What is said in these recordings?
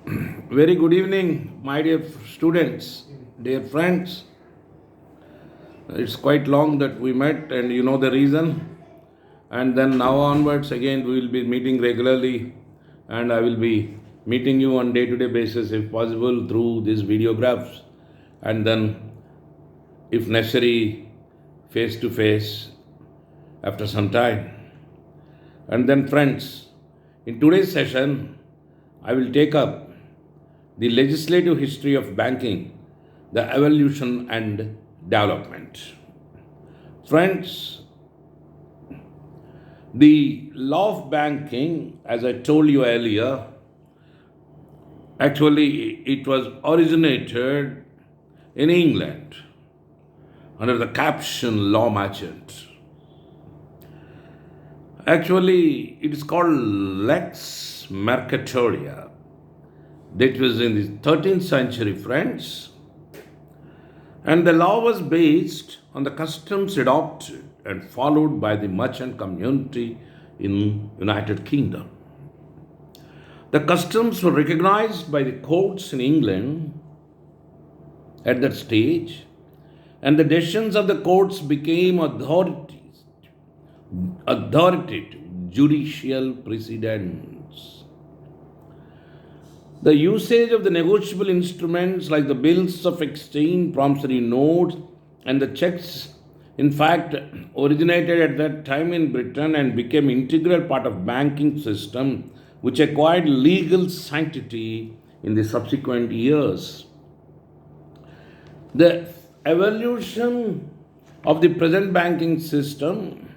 Very good evening, my dear students, dear friends. It's quite long that we met, and you know the reason. And then now onwards, again, we will be meeting regularly, and I will be meeting you on day-to-day basis, if possible, through these videographs, and then, if necessary, face-to-face after some time. And then, friends, in today's session, I will take up the legislative history of banking, the evolution and development. Friends, the law of banking, as I told you earlier, actually it was originated in England under the caption law merchant. Actually, it is called Lex Mercatoria. That was in the 13th century, friends. And the law was based on the customs adopted and followed by the merchant community in United Kingdom. The customs were recognized by the courts in England at that stage, and the decisions of the courts became authoritative judicial precedents. The usage of the negotiable instruments like the bills of exchange, promissory notes, and the checks, in fact, originated at that time in Britain and became integral part of banking system, which acquired legal sanctity in the subsequent years. The evolution of the present banking system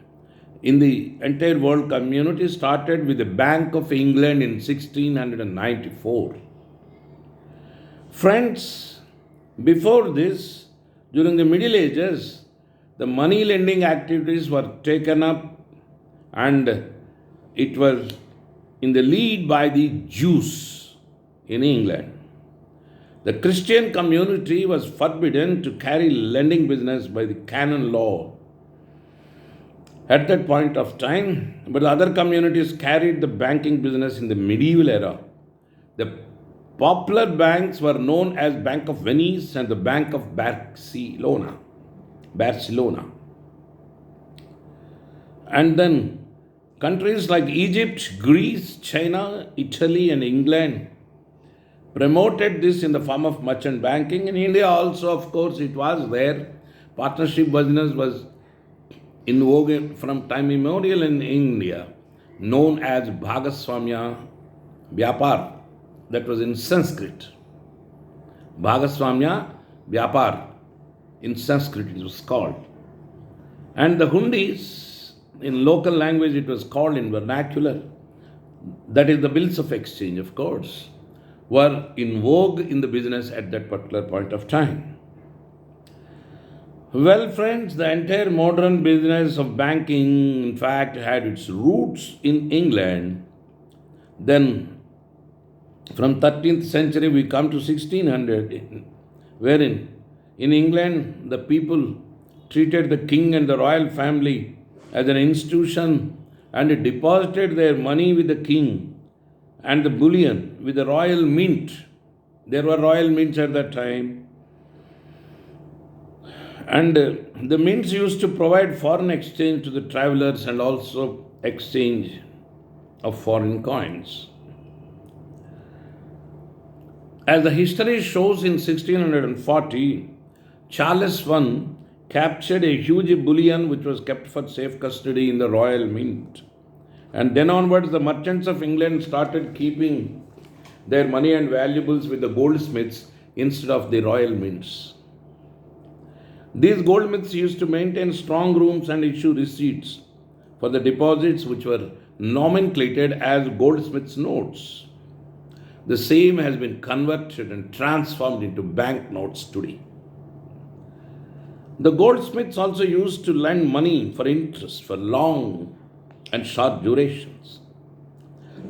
in the entire world community started with the Bank of England in 1694. Friends, before this, during the Middle Ages, the money lending activities were taken up, and it was in the lead by the Jews in England. The Christian community was forbidden to carry lending business by the canon law at that point of time, but the other communities carried the banking business in the medieval era. The popular banks were known as Bank of Venice and the Bank of Barcelona. And then countries like Egypt, Greece, China, Italy, and England promoted this in the form of merchant banking. In India also, of course, it was there. Partnership business was in vogue from time immemorial in India, known as Bhagaswamya Vyapar. That was in Sanskrit. Bhagaswamya Vyapar in Sanskrit it was called. And the hundis, in local language it was called in vernacular, that is the bills of exchange, of course, were in vogue in the business at that particular point of time. Well, friends, the entire modern business of banking, in fact, had its roots in England. Then, from 13th century, we come to 1600, wherein in England, the people treated the king and the royal family as an institution and deposited their money with the king and the bullion with the royal mint. There were royal mints at that time. And the mints used to provide foreign exchange to the travelers and also exchange of foreign coins. As the history shows, in 1640, Charles I captured a huge bullion which was kept for safe custody in the royal mint. And then onwards, the merchants of England started keeping their money and valuables with the goldsmiths instead of the royal mints. These goldsmiths used to maintain strong rooms and issue receipts for the deposits which were nomenclated as goldsmiths' notes. The same has been converted and transformed into banknotes today. The goldsmiths also used to lend money for interest for long and short durations.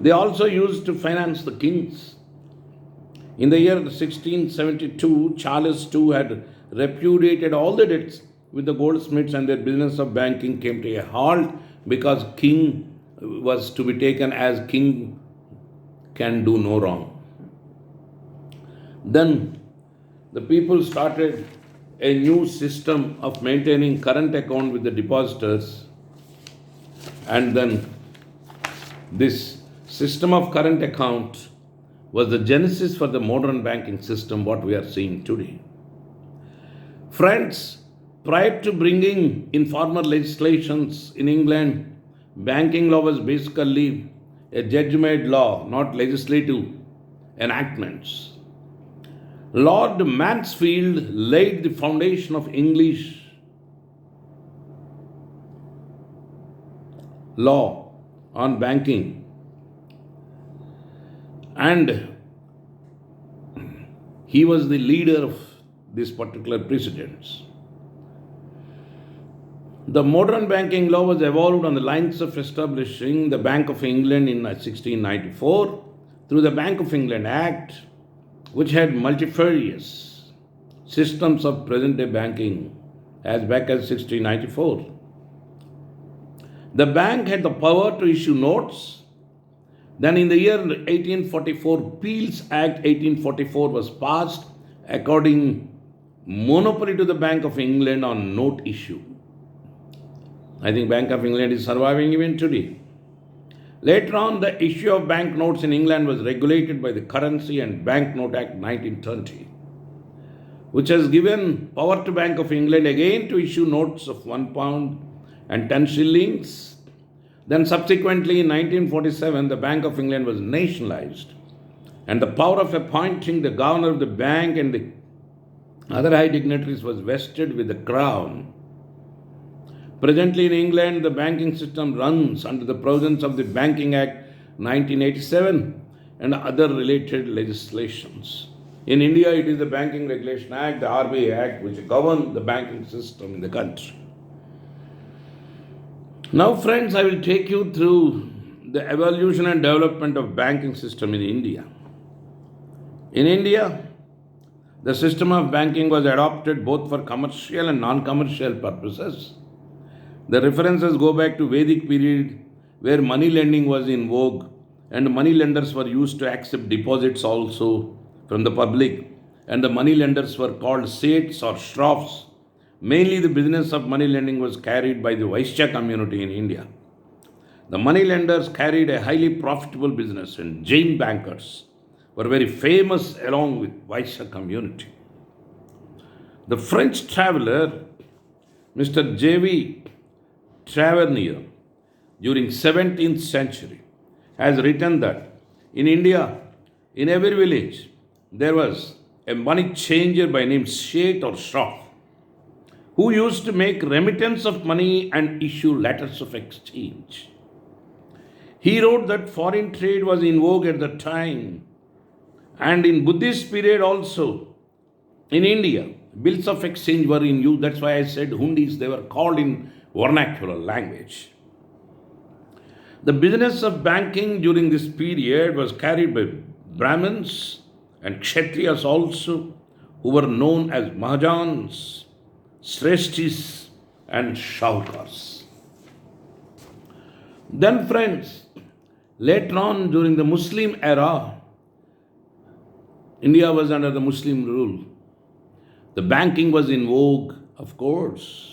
They also used to finance the kings. In the year 1672, Charles II had repudiated all the debts with the goldsmiths, and their business of banking came to a halt because king was to be taken as king can do no wrong. Then the people started a new system of maintaining current account with the depositors, and then this system of current account was the genesis for the modern banking system, what we are seeing today. Friends, prior to bringing informal legislations in England, banking law was basically a judge-made law, not legislative enactments. Lord Mansfield laid the foundation of English law on banking, and he was the leader of this particular precedents. The modern banking law was evolved on the lines of establishing the Bank of England in 1694 through the Bank of England Act, which had multifarious systems of present-day banking as back as 1694. The bank had the power to issue notes. Then in the year 1844, Peel's Act 1844 was passed, according monopoly to the Bank of England on note issue. I think Bank of England is surviving even today. Later on, the issue of banknotes in England was regulated by the Currency and Banknote Act 1920, which has given power to Bank of England again to issue notes of £1 and 10 shillings. Then subsequently in 1947, the Bank of England was nationalized, and the power of appointing the governor of the bank and the other high dignitaries was vested with the Crown. Presently in England, the banking system runs under the provisions of the Banking Act 1987 and other related legislations. In India, it is the Banking Regulation Act, the RBI Act, which govern the banking system in the country. Now, friends, I will take you through the evolution and development of banking system in India. In India, the system of banking was adopted both for commercial and non-commercial purposes. The references go back to Vedic period, where money lending was in vogue, and money lenders were used to accept deposits also from the public, and the money lenders were called Seths or Shroffs. Mainly the business of money lending was carried by the Vaishya community in India. The money lenders carried a highly profitable business, and Jain bankers were very famous along with Vaishya community. The French traveler Mr. J.V. Tavernier during 17th century has written that in India, in every village, there was a money changer by name Seth or Shroff, who used to make remittance of money and issue letters of exchange. He wrote that foreign trade was in vogue at the time, and in Buddhist period also, in India, bills of exchange were in use. That's why I said hundis, they were called in vernacular language. The business of banking during this period was carried by Brahmins and Kshatriyas also, who were known as Mahajans, Shreshtis and Shaukars. Then friends, later on during the Muslim era, India was under the Muslim rule. The banking was in vogue, of course.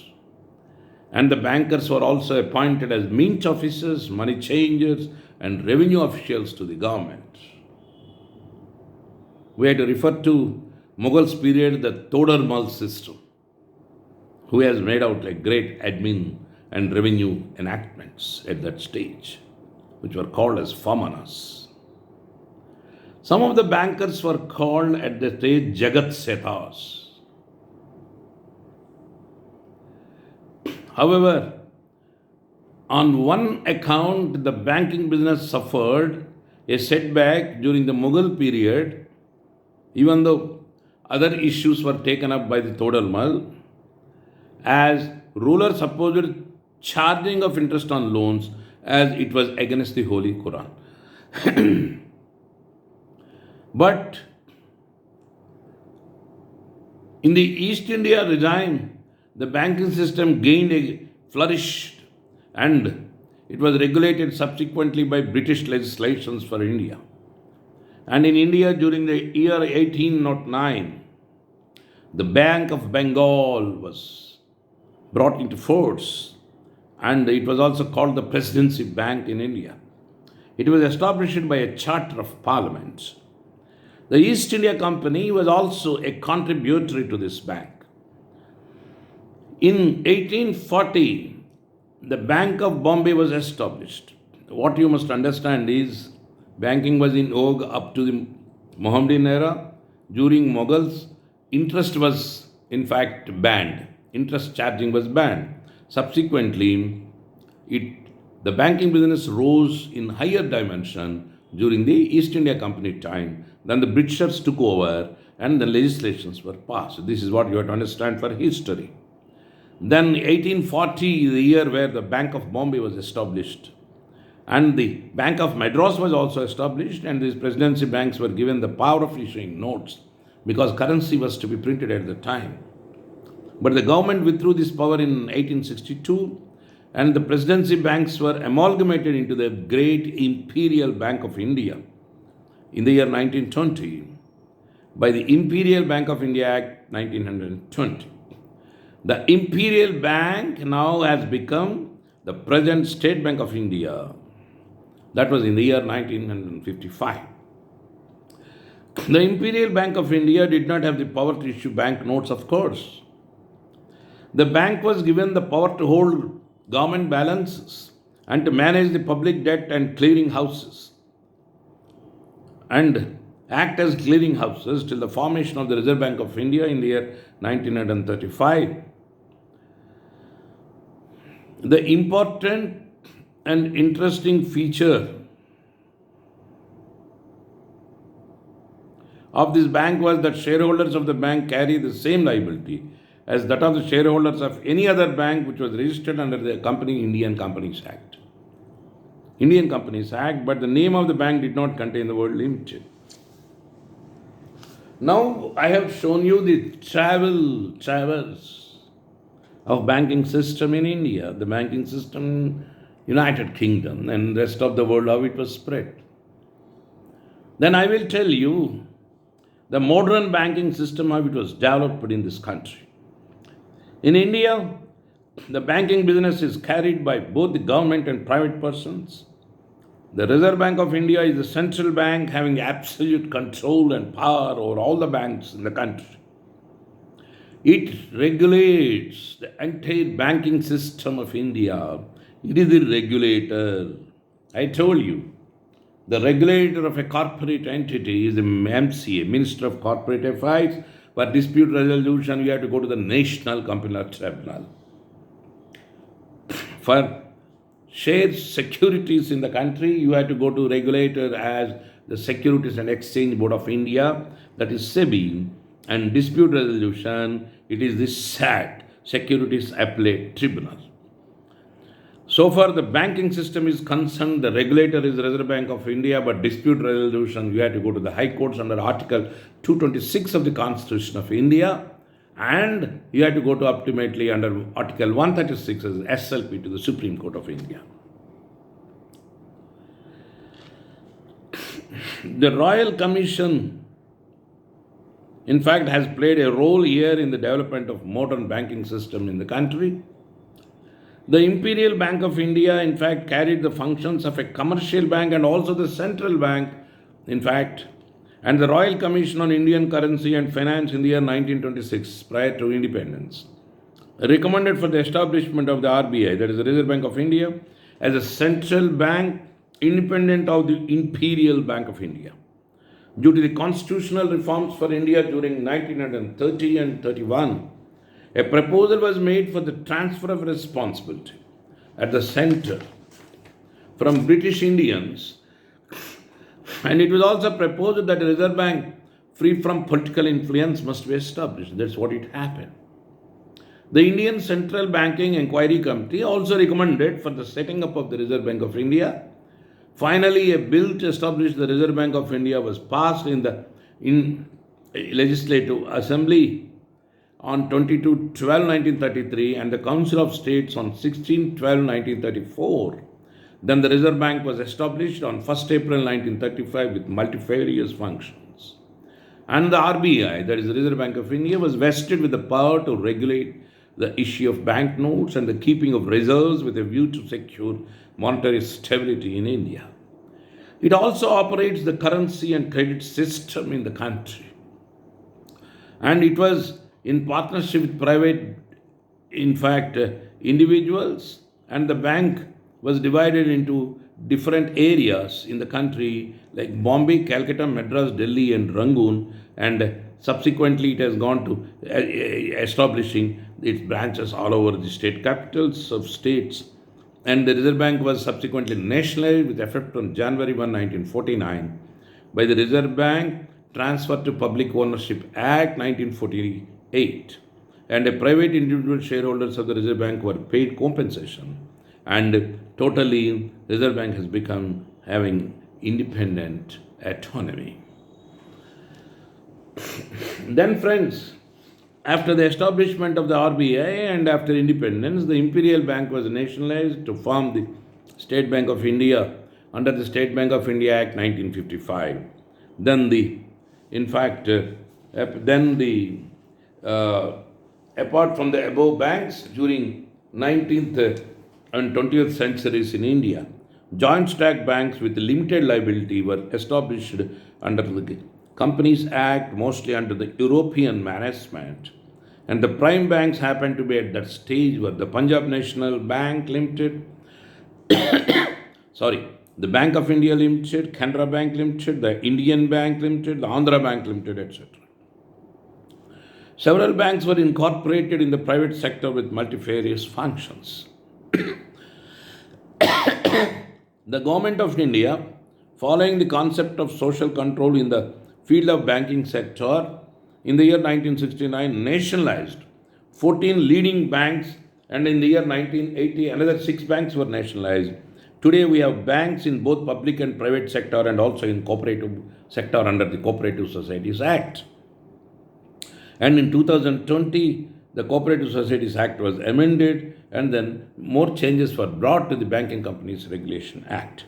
And the bankers were also appointed as mint officers, money changers, and revenue officials to the government. We had to refer to Mughals period, the Todar system, who has made out a great admin and revenue enactments at that stage, which were called as Famanas. Some of the bankers were called at the stage Jagat Sethas. However, on one account, the banking business suffered a setback during the Mughal period, even though other issues were taken up by the Todar, as rulers opposed charging of interest on loans as it was against the Holy Quran. But in the East India regime, the banking system gained a flourish, and it was regulated subsequently by British legislations for India. And in India, during the year 1809, the Bank of Bengal was brought into force, and it was also called the Presidency Bank in India. It was established by a charter of parliament. The East India Company was also a contributory to this bank. In 1840, the Bank of Bombay was established. What you must understand is banking was in vogue up to the Mohammedan era. During Mughals, interest was in fact banned. Interest charging was banned. Subsequently, the banking business rose in higher dimension during the East India Company time. Then the Britishers took over and the legislations were passed. This is what you have to understand for history. Then 1840 is the year where the Bank of Bombay was established. And the Bank of Madras was also established, and these presidency banks were given the power of issuing notes because currency was to be printed at the time. But the government withdrew this power in 1862, and the presidency banks were amalgamated into the great Imperial Bank of India in the year 1920 by the Imperial Bank of India Act 1920. The Imperial Bank now has become the present State Bank of India. That was in the year 1955. The Imperial Bank of India did not have the power to issue bank notes, of course. The bank was given the power to hold government balances and to manage the public debt and clearing houses and act as clearing houses till the formation of the Reserve Bank of India in the year 1935. The important and interesting feature of this bank was that shareholders of the bank carry the same liability as that of the shareholders of any other bank which was registered under the Indian Companies Act. Indian Companies Act, but the name of the bank did not contain the word limited. Now I have shown you the travels of banking system in India, the banking system in United Kingdom and rest of the world, how it was spread. Then I will tell you the modern banking system, how it was developed in this country. In India, the banking business is carried by both the government and private persons. The Reserve Bank of India is the central bank having absolute control and power over all the banks in the country. It regulates the entire banking system of India. It is the regulator. I told you, the regulator of a corporate entity is the MCA, Minister of Corporate Affairs. For dispute resolution, you have to go to the National Company Law Tribunal. For shares securities in the country, you have to go to regulator as the Securities and Exchange Board of India, that is SEBI, and dispute resolution, it is the SAT, Securities Appellate Tribunal. So far the banking system is concerned, the regulator is the Reserve Bank of India, but dispute resolution, you have to go to the High Courts under Article 226 of the Constitution of India, and you have to go to ultimately under Article 136 as SLP to the Supreme Court of India. The Royal Commission, in fact, has played a role here in the development of modern banking system in the country. The Imperial Bank of India, in fact, carried the functions of a commercial bank and also the central bank, in fact, and the Royal Commission on Indian Currency and Finance in the year 1926, prior to independence, recommended for the establishment of the RBI, that is the Reserve Bank of India, as a central bank independent of the Imperial Bank of India. Due to the constitutional reforms for India during 1930 and 31, a proposal was made for the transfer of responsibility at the center from British Indians, and it was also proposed that a Reserve Bank free from political influence must be established. That's what it happened. The Indian Central Banking Inquiry Committee also recommended for the setting up of the Reserve Bank of India. Finally, a bill to establish the Reserve Bank of India was passed in the Legislative Assembly on 22/12/1933 and the Council of States on 16/12/1934. Then the Reserve Bank was established on 1st April 1935 with multifarious functions. And the RBI, that is the Reserve Bank of India, was vested with the power to regulate the issue of banknotes and the keeping of reserves with a view to secure monetary stability in India. It also operates the currency and credit system in the country. And it was in partnership with private, in fact, individuals, and the bank was divided into different areas in the country like Bombay, Calcutta, Madras, Delhi, and Rangoon, and subsequently it has gone to establishing its branches all over the state capitals of states. And the Reserve Bank was subsequently nationalized with effect on January 1, 1949 by the Reserve Bank Transfer to Public Ownership Act 1948, and a private individual shareholders of the Reserve Bank were paid compensation, and totally Reserve Bank has become having independent autonomy. Then friends, after the establishment of the RBI and after independence, the Imperial Bank was nationalized to form the State Bank of India under the State Bank of India Act 1955. Then apart from the above banks, during 19th and 20th centuries in India, joint stock banks with limited liability were established under the Companies Act, mostly under the European management. And the prime banks happened to be at that stage were the Punjab National Bank Limited, the Bank of India Limited, Canara Bank Limited, the Indian Bank Limited, the Andhra Bank Limited, etc. Several banks were incorporated in the private sector with multifarious functions. The Government of India, following the concept of social control in the field of banking sector, in the year 1969 nationalized 14 leading banks, and in the year 1980 another 6 banks were nationalized. Today we have banks in both public and private sector and also in cooperative sector under the Cooperative Societies Act. And in 2020, the Cooperative Societies Act was amended, and then more changes were brought to the Banking Companies Regulation Act.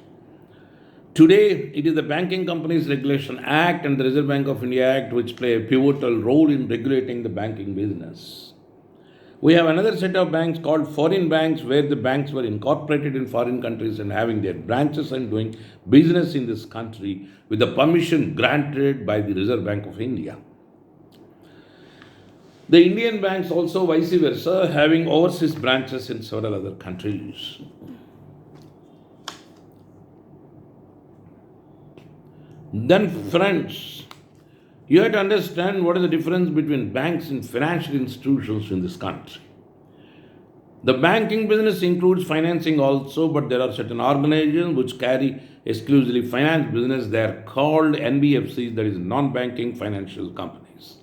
Today, it is the Banking Companies Regulation Act and the Reserve Bank of India Act which play a pivotal role in regulating the banking business. We have another set of banks called foreign banks, where the banks were incorporated in foreign countries and having their branches and doing business in this country with the permission granted by the Reserve Bank of India. The Indian banks also vice versa, having overseas branches in several other countries. Then friends, you have to understand what is the difference between banks and financial institutions in this country. The banking business includes financing also, but there are certain organizations which carry exclusively finance business. They are called NBFCs, that is non-banking financial companies.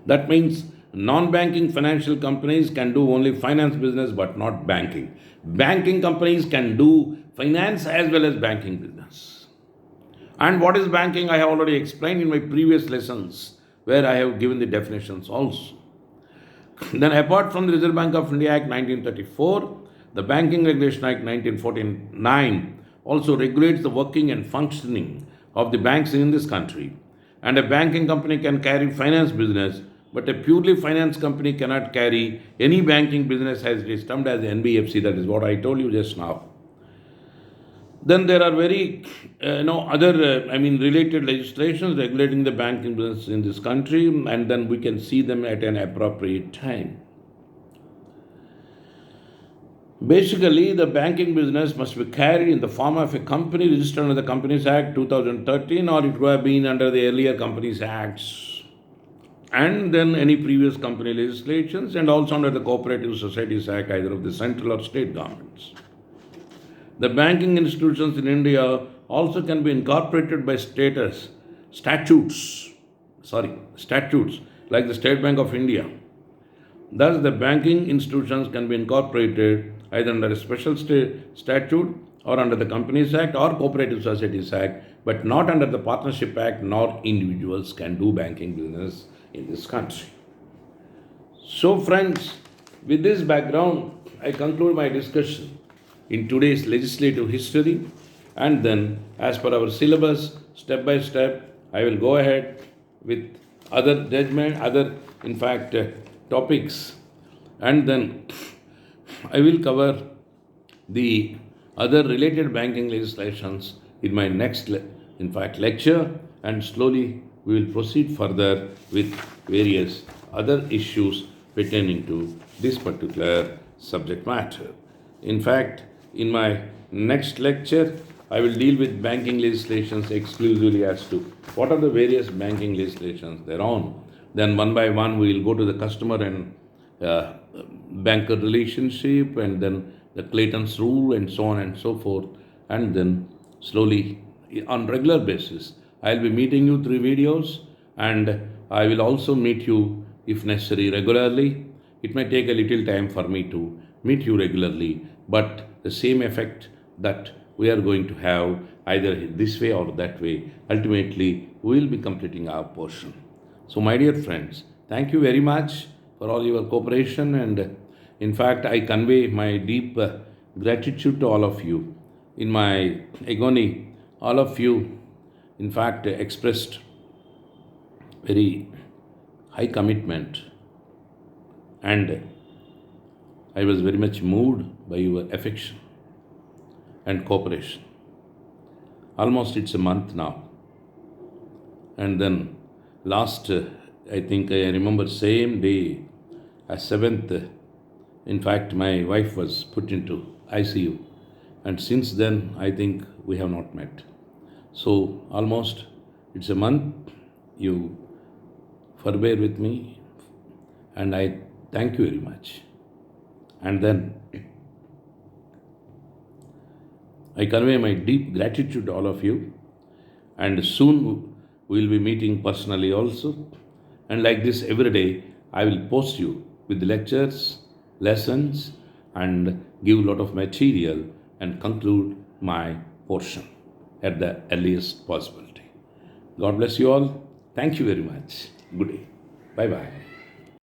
That means non-banking financial companies can do only finance business but not banking. Banking companies can do finance as well as banking business. And what is banking? I have already explained in my previous lessons, where I have given the definitions also. Then apart from the Reserve Bank of India Act 1934, the Banking Regulation Act 1949 also regulates the working and functioning of the banks in this country. And a banking company can carry finance business, but a purely finance company cannot carry any banking business as it is termed as NBFC. That is what I told you just now. Then there are very other related legislations regulating the banking business in this country, and then we can see them at an appropriate time. Basically, the banking business must be carried in the form of a company registered under the Companies Act 2013, or it would have been under the earlier Companies Acts, and then any previous company legislations, and also under the Cooperative Societies Act, either of the central or state governments. The banking institutions in India also can be incorporated by statutes, like the State Bank of India. Thus, the banking institutions can be incorporated either under a special statute or under the Companies Act or Cooperative Societies Act, but not under the Partnership Act, nor individuals can do banking business in this country. So friends, with this background, I conclude my discussion. in today's legislative history, and then, as per our syllabus, step by step, I will go ahead with other in fact topics, and then I will cover the other related banking legislations in my next lecture, and slowly we will proceed further with various other issues pertaining to this particular subject matter. In fact, in my next lecture, I will deal with banking legislations exclusively as to what are the various banking legislations thereon. Then one by one we will go to the customer and banker relationship, and then the Clayton's rule, and so on and so forth. And then slowly, on regular basis, I'll be meeting you through videos, and I will also meet you if necessary regularly. It may take a little time for me to meet you regularly, but the same effect that we are going to have either this way or that way, ultimately we will be completing our portion. So, my dear friends, thank you very much for all your cooperation, and in fact, I convey my deep gratitude to all of you. In my agony, all of you, in fact, expressed very high commitment, and I was very much moved by your affection and cooperation. Almost it's a month now. And then last, I think I remember same day, as 7th, in fact, my wife was put into ICU. And since then, I think we have not met. So almost it's a month. You forbear with me, and I thank you very much. And then I convey my deep gratitude to all of you, and soon we will be meeting personally also. And like this every day, I will post you with lectures, lessons, and give a lot of material and conclude my portion at the earliest possibility. God bless you all. Thank you very much. Good day. Bye bye.